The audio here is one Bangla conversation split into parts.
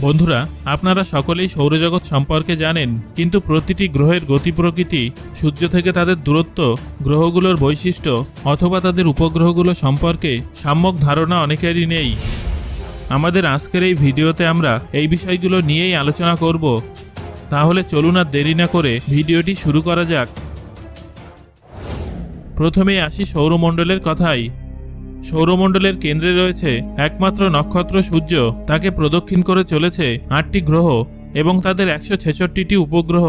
বন্ধুরা, আপনারা সকলেই সৌরজগৎ সম্পর্কে জানেন, কিন্তু প্রতিটি গ্রহের গতি প্রকৃতি, সূর্য থেকে তাদের দূরত্ব, গ্রহগুলোর বৈশিষ্ট্য অথবা তাদের উপগ্রহগুলো সম্পর্কে সম্যক ধারণা অনেকেরই নেই। আমাদের আজকের এই ভিডিওতে আমরা এই বিষয়গুলো নিয়েই আলোচনা করব। তাহলে চলুন আর দেরি না করে ভিডিওটি শুরু করা যাক। প্রথমেই আসি সৌরমণ্ডলের কথায়। সৌরমণ্ডলের কেন্দ্রে রয়েছে একমাত্র নক্ষত্র সূর্য। তাকে প্রদক্ষিণ করে চলেছে ৮টি গ্রহ এবং তাদের ১৬৬টি উপগ্রহ।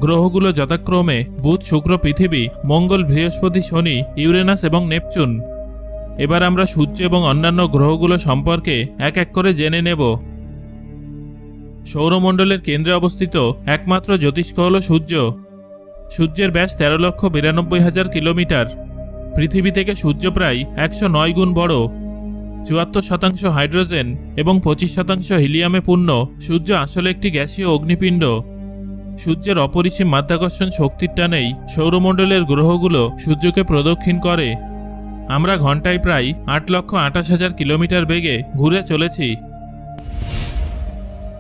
গ্রহগুলো যথাক্রমে বুধ, শুক্র, পৃথিবী, মঙ্গল, বৃহস্পতি, শনি, ইউরেনাস এবং নেপচুন। এবার আমরা সূর্য এবং অন্যান্য গ্রহগুলো সম্পর্কে এক এক করে জেনে নেব। সৌরমণ্ডলের কেন্দ্রে অবস্থিত একমাত্র জ্যোতিষ্ক হল সূর্য। সূর্যের ব্যাস ১৩,৯২,০০০ কিলোমিটার। পৃথিবী থেকে সূর্য প্রায় ১০৯ গুণ বড়। ৭৪% হাইড্রোজেন এবং ২৫% হিলিয়ামে পূর্ণ। সূর্য আসলে একটি গ্যাসীয় অগ্নিপিণ্ড। সূর্যের অপরিসীম মাধ্যাকর্ষণ শক্তির টানেই সৌরমণ্ডলের গ্রহগুলো সূর্যকে প্রদক্ষিণ করে। আমরা ঘন্টায় প্রায় ৮,২৮,০০০ কিলোমিটার বেগে ঘুরে চলেছি।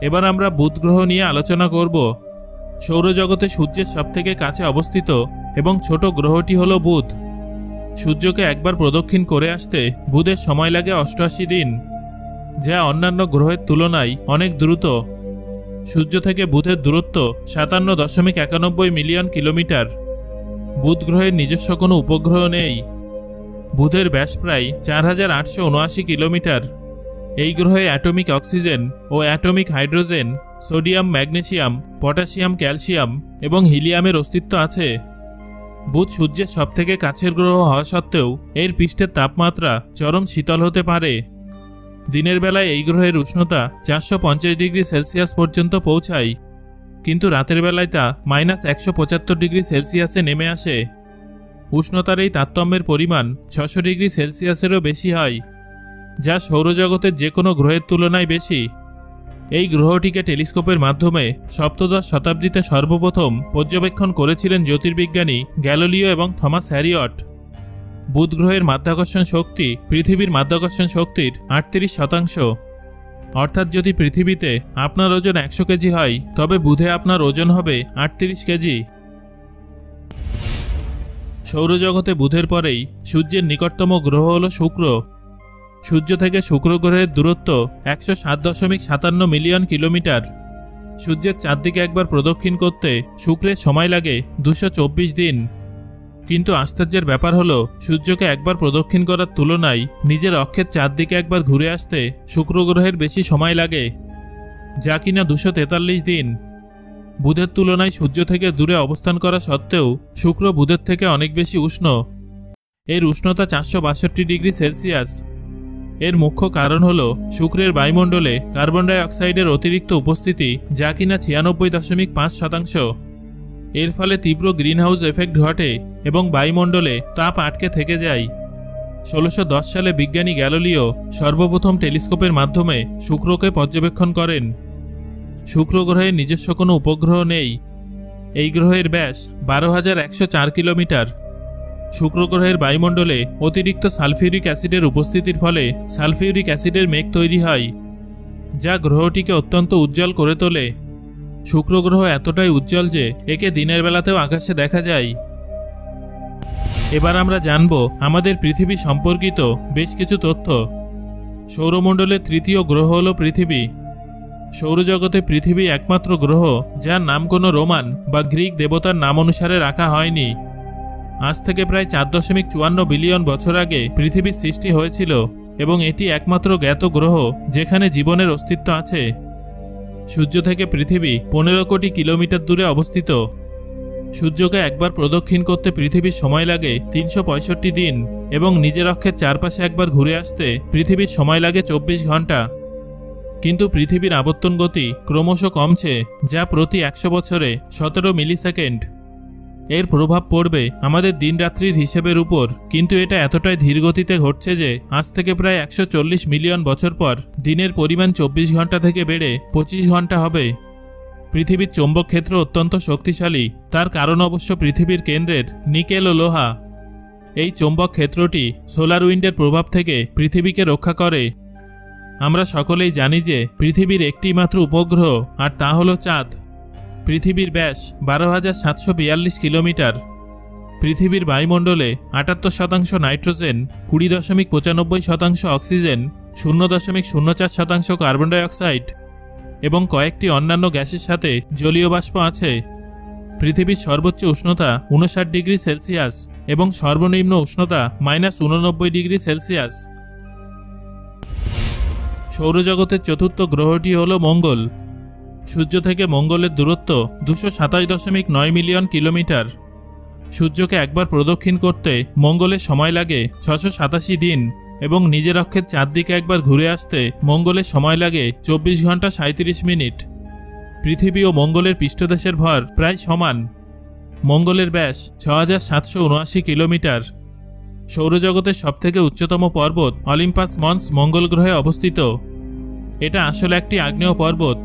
এবার আমরা বুধ গ্রহ নিয়ে আলোচনা করব। সৌরজগতে সূর্যের সবথেকে কাছে অবস্থিত এবং ছোট গ্রহটি হল বুধ। সূর্যকে একবার প্রদক্ষিণ করে আসতে বুধের সময় লাগে ৮৮ দিন, যা অন্যান্য গ্রহের তুলনায় অনেক দ্রুত। সূর্য থেকে বুধের দূরত্ব ৫৭.৯১ মিলিয়ন কিলোমিটার। বুধ গ্রহের নিজস্ব কোনো উপগ্রহ নেই। বুধের ব্যাস প্রায় ৪,৮৭৯ কিলোমিটার। এই গ্রহে অ্যাটমিক অক্সিজেন ও atomic hydrogen, sodium, magnesium, potassium, calcium এবং হিলিয়ামের অস্তিত্ব আছে। বুধ সূর্যের সবথেকে কাছের গ্রহ হওয়া সত্ত্বেও এর পৃষ্ঠের তাপমাত্রা চরম শীতল হতে পারে। দিনের বেলায় এই গ্রহের উষ্ণতা ৪৫০ ডিগ্রি সেলসিয়াস পর্যন্ত পৌঁছায়, কিন্তু রাতের বেলায় তা -১৭৫ ডিগ্রি সেলসিয়াসে নেমে আসে। উষ্ণতার এই তারতম্যের পরিমাণ ৬০০ ডিগ্রি সেলসিয়াসেরও বেশি হয়, যা সৌরজগতের যে কোনো গ্রহের তুলনায় বেশি। এই গ্রহটিকে টেলিস্কোপের মাধ্যমে সপ্তদশ শতাব্দীতে সর্বপ্রথম পর্যবেক্ষণ করেছিলেন জ্যোতির্বিজ্ঞানী গ্যালিলিও এবং থমাস হ্যারিয়ট। বুধ গ্রহের মাধ্যাকর্ষণ শক্তি পৃথিবীর মাধ্যাকর্ষণ শক্তির ৩৮%। অর্থাৎ যদি পৃথিবীতে আপনার ওজন ১০০ কেজি হয়, তবে বুধে আপনার ওজন হবে ৩৮ কেজি। সৌরজগতে বুধের পরেই সূর্যের নিকটতম গ্রহ হল শুক্র। সূর্য থেকে শুক্র গ্রহের দূরত্ব ১০৭.৫৭ মিলিয়ন কিলোমিটার। সূর্যের চারদিকে একবার প্রদক্ষিণ করতে শুক্রের সময় লাগে ২২৪ দিন। কিন্তু আশ্চর্যের ব্যাপার হলো, সূর্যকে একবার প্রদক্ষিণ করার তুলনায় নিজের অক্ষের চারদিকে একবার ঘুরে আসতে শুক্র গ্রহের বেশি সময় লাগে, যা কিনা ২৪৩ দিন। বুধের তুলনায় সূর্য থেকে দূরে অবস্থান করা সত্ত্বেও শুক্র বুধের থেকে অনেক বেশি উষ্ণ। এর উষ্ণতা ৪৬২ ডিগ্রি সেলসিয়াস। এর মুখ্য কারণ হল শুক্রের বায়ুমণ্ডলে কার্বন ডাই অক্সাইডের অতিরিক্ত উপস্থিতি, যা কিনা ৯৬.৫%। এর ফলে তীব্র গ্রিনহাউস এফেক্ট ঘটে এবং বায়ুমণ্ডলে তাপ আটকে থেকে যায়। ১৬১০ সালে বিজ্ঞানী গ্যালিলিও সর্বপ্রথম টেলিস্কোপের মাধ্যমে শুক্রকে পর্যবেক্ষণ করেন। শুক্র গ্রহের নিজস্ব কোনো উপগ্রহ নেই। এই গ্রহের ব্যাস ১২,১০৪ কিলোমিটার। শুক্র গ্রহের বায়ুমণ্ডলে অতিরিক্ত সালফিউরিক অ্যাসিডের উপস্থিতির ফলে সালফিউরিক অ্যাসিডের মেঘ তৈরি হয়, যা গ্রহটিকে অত্যন্ত উজ্জ্বল করে তোলে। শুক্র গ্রহ এতটাই উজ্জ্বল যে একে দিনের বেলাতেও আকাশে দেখা যায়। এবার আমরা জানব আমাদের পৃথিবী সম্পর্কিত বেশ কিছু তথ্য। সৌরমণ্ডলের তৃতীয় গ্রহ হল পৃথিবী। সৌরজগতে পৃথিবী একমাত্র গ্রহ যার নাম কোনো রোমান বা গ্রিক দেবতার নাম অনুসারে রাখা হয়নি। আজ থেকে প্রায় ৪.৫৪ বিলিয়ন বছর আগে পৃথিবীর সৃষ্টি হয়েছিল এবং এটি একমাত্র জ্ঞাত গ্রহ যেখানে জীবনের অস্তিত্ব আছে। সূর্য থেকে পৃথিবী ১৫ কোটি কিলোমিটার দূরে অবস্থিত। সূর্যকে একবার প্রদক্ষিণ করতে পৃথিবীর সময় লাগে ৩৬৫ দিন এবং নিজের অক্ষের চারপাশে একবার ঘুরে আসতে পৃথিবীর সময় লাগে ২৪ ঘন্টা। কিন্তু পৃথিবীর আবর্তন গতি ক্রমশ কমছে, যা প্রতি ১০০ বছরে ১৭ মিলিসেকেন্ড। এর প্রভাব পড়বে আমাদের দিনরাত্রির হিসেবের উপর, কিন্তু এটা এতটাই ধীরগতিতে ঘটছে যে আজ থেকে প্রায় ১৪০ মিলিয়ন বছর পর দিনের পরিমাণ ২৪ ঘন্টা থেকে বেড়ে ২৫ ঘন্টা হবে। পৃথিবীর চৌম্বক ক্ষেত্র অত্যন্ত শক্তিশালী, তার কারণ অবশ্য পৃথিবীর কেন্দ্রের নিকেল ও লোহা। এই চৌম্বক ক্ষেত্রটি সোলার উইন্ডের প্রভাব থেকে পৃথিবীকে রক্ষা করে। আমরা সকলেই জানি যে পৃথিবীর একটি মাত্র উপগ্রহ, আর তা হলো চাঁদ। পৃথিবীর ব্যাস 12,742 কিলোমিটার। পৃথিবীর বায়ুমণ্ডলে 78% নাইট্রোজেন, 20.95% অক্সিজেন, 0.04% কার্বন ডাইঅক্সাইড এবং কয়েকটি অন্যান্য গ্যাসের সাথে জলীয় বাষ্প আছে। পৃথিবীর সর্বোচ্চ উষ্ণতা 59 ডিগ্রি সেলসিয়াস এবং সর্বনিম্ন উষ্ণতা -89 ডিগ্রি সেলসিয়াস। সৌরজগতের চতুর্থ গ্রহটি হল মঙ্গল। সূর্য থেকে মঙ্গলের দূরত্ব 227.9 মিলিয়ন কিলোমিটার। সূর্যকে একবার প্রদক্ষিণ করতে মঙ্গলের সময় লাগে 687 দিন এবং নিজের অক্ষের চারদিকে একবার ঘুরে আসতে মঙ্গলের সময় লাগে 24 ঘন্টা 37 মিনিট। পৃথিবী ও মঙ্গলের পৃষ্ঠদেশের ভর প্রায় সমান। মঙ্গলের ব্যাস 6779 কিলোমিটার। সৌরজগতের সবথেকে উচ্চতম পর্বত অলিম্পাস মন্স মঙ্গল গ্রহে অবস্থিত। এটা আসলে একটি আগ্নেয় পর্বত।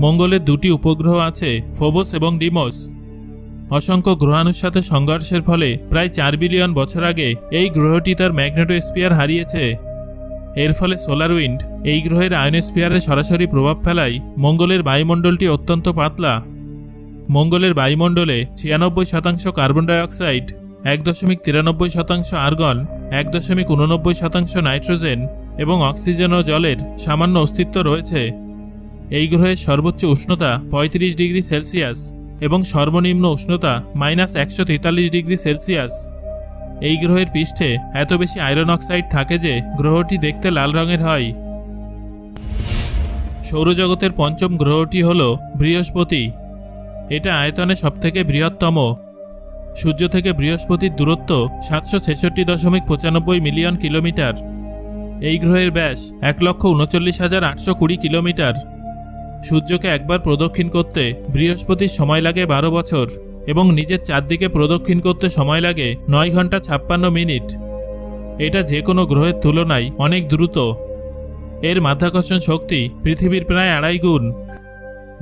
মঙ্গলের দুটি উপগ্রহ আছে, ফোবস এবং ডিমোস। অসংখ্য গ্রহাণুর সাথে সংঘর্ষের ফলে প্রায় 4 বিলিয়ন বছর আগে এই গ্রহটি তার ম্যাগনেটোস্ফিয়ার হারিয়েছে। এর ফলে সোলার উইন্ড এই গ্রহের আয়নোস্ফিয়ারে সরাসরি প্রভাব ফেলায় মঙ্গলের বায়ুমণ্ডলটি অত্যন্ত পাতলা। মঙ্গলের বায়ুমণ্ডলে 96% কার্বন ডাইঅক্সাইড, 1.93% আর্গন, 1.89% নাইট্রোজেন এবং অক্সিজেন ও জলের সামান্য অস্তিত্ব রয়েছে। এই গ্রহের সর্বোচ্চ উষ্ণতা 35 ডিগ্রি সেলসিয়াস এবং সর্বনিম্ন উষ্ণতা -143 ডিগ্রি সেলসিয়াস। এই গ্রহের পৃষ্ঠে এত বেশি আয়রন অক্সাইড থাকে যে গ্রহটি দেখতে লাল রঙের হয়। সৌরজগতের পঞ্চম গ্রহটি হল বৃহস্পতি। এটা আয়তনে সবথেকে বৃহত্তম। সূর্য থেকে বৃহস্পতির দূরত্ব 766.95 মিলিয়ন কিলোমিটার। এই গ্রহের ব্যাস 1,39,820 কিলোমিটার। সূর্যকে একবার প্রদক্ষিণ করতে বৃহস্পতির সময় লাগে 12 বছর এবং নিজের চারদিকে প্রদক্ষিণ করতে সময় লাগে 9 ঘন্টা 56 মিনিট। এটা যে কোনো গ্রহের তুলনায় অনেক দ্রুত। এর মাধ্যাকর্ষণ শক্তি পৃথিবীর প্রায় 2.5 গুণ।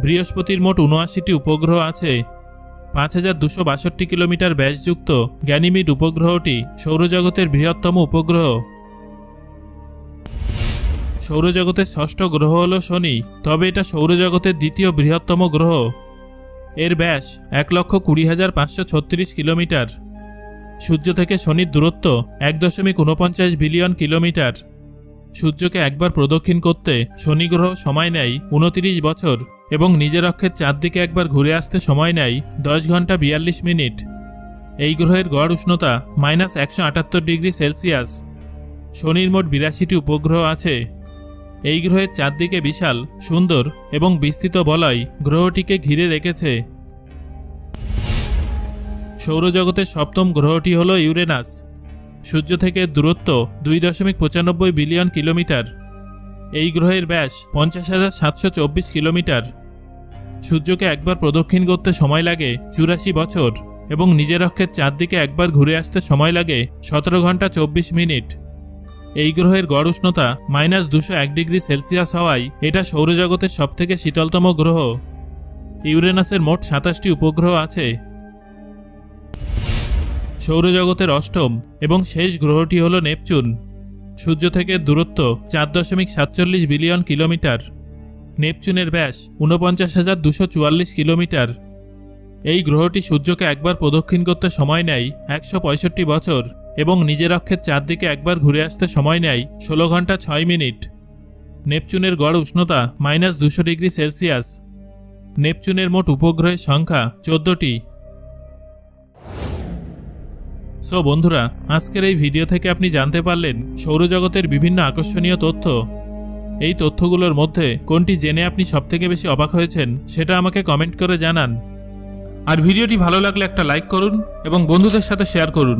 বৃহস্পতির মোট 79টি উপগ্রহ আছে। 5262 কিলোমিটার ব্যাসযুক্ত গ্যানিমিড উপগ্রহটি সৌরজগতের বৃহত্তম উপগ্রহ। সৌরজগতের ষষ্ঠ গ্রহ হল শনি, তবে এটা সৌরজগতের দ্বিতীয় বৃহত্তম গ্রহ। এর ব্যাস 1,20,536 কিলোমিটার। সূর্য থেকে শনির দূরত্ব 1.49 বিলিয়ন কিলোমিটার। সূর্যকে একবার প্রদক্ষিণ করতে শনি গ্রহ সময় নেয় 29 বছর এবং নিজের অক্ষের চারদিকে একবার ঘুরে আসতে সময় নেয় 10 ঘন্টা 42 মিনিট। এই গ্রহের গড় উষ্ণতা -178 ডিগ্রি সেলসিয়াস। শনির মোট 82টি উপগ্রহ আছে। এই গ্রহের চারদিকে বিশাল, সুন্দর এবং বিস্তৃত বলয় গ্রহটিকে ঘিরে রেখেছে। সৌরজগতের সপ্তম গ্রহটি হল ইউরেনাস। সূর্য থেকে দূরত্ব 2.95 বিলিয়ন কিলোমিটার। এই গ্রহের ব্যাস 50,724 কিলোমিটার। সূর্যকে একবার প্রদক্ষিণ করতে সময় লাগে 84 বছর এবং নিজের অক্ষের চারদিকে একবার ঘুরে আসতে সময় লাগে 17 ঘন্টা 24 মিনিট। এই গ্রহের গড় উষ্ণতা -201 ডিগ্রি সেলসিয়াস হওয়ায় এটা সৌরজগতের সবথেকে শীতলতম গ্রহ। ইউরেনাসের মোট 27টি উপগ্রহ আছে। সৌরজগতের অষ্টম এবং শেষ গ্রহটি হল নেপচুন। সূর্য থেকে দূরত্ব 4.47 বিলিয়ন কিলোমিটার। নেপচুনের ব্যাস 49,244 কিলোমিটার। এই গ্রহটি সূর্যকে একবার প্রদক্ষিণ করতে সময় নেয় 165 বছর এবং নিজের অক্ষের চারদিকে একবার ঘুরে আসতে সময় নেয় 16 ঘন্টা 6 মিনিট। নেপচুনের গড় উষ্ণতা -200 ডিগ্রি সেলসিয়াস। নেপচুনের মোট উপগ্রহের সংখ্যা 14টি। সো বন্ধুরা, আজকের এই ভিডিও থেকে আপনি জানতে পারলেন সৌরজগতের বিভিন্ন আকর্ষণীয় তথ্য। এই তথ্যগুলোর মধ্যে কোনটি জেনে আপনি সবথেকে বেশি অবাক হয়েছেন সেটা আমাকে কমেন্ট করে জানান। আর ভিডিওটি ভালো লাগলে একটা লাইক করুন এবং বন্ধুদের সাথে শেয়ার করুন।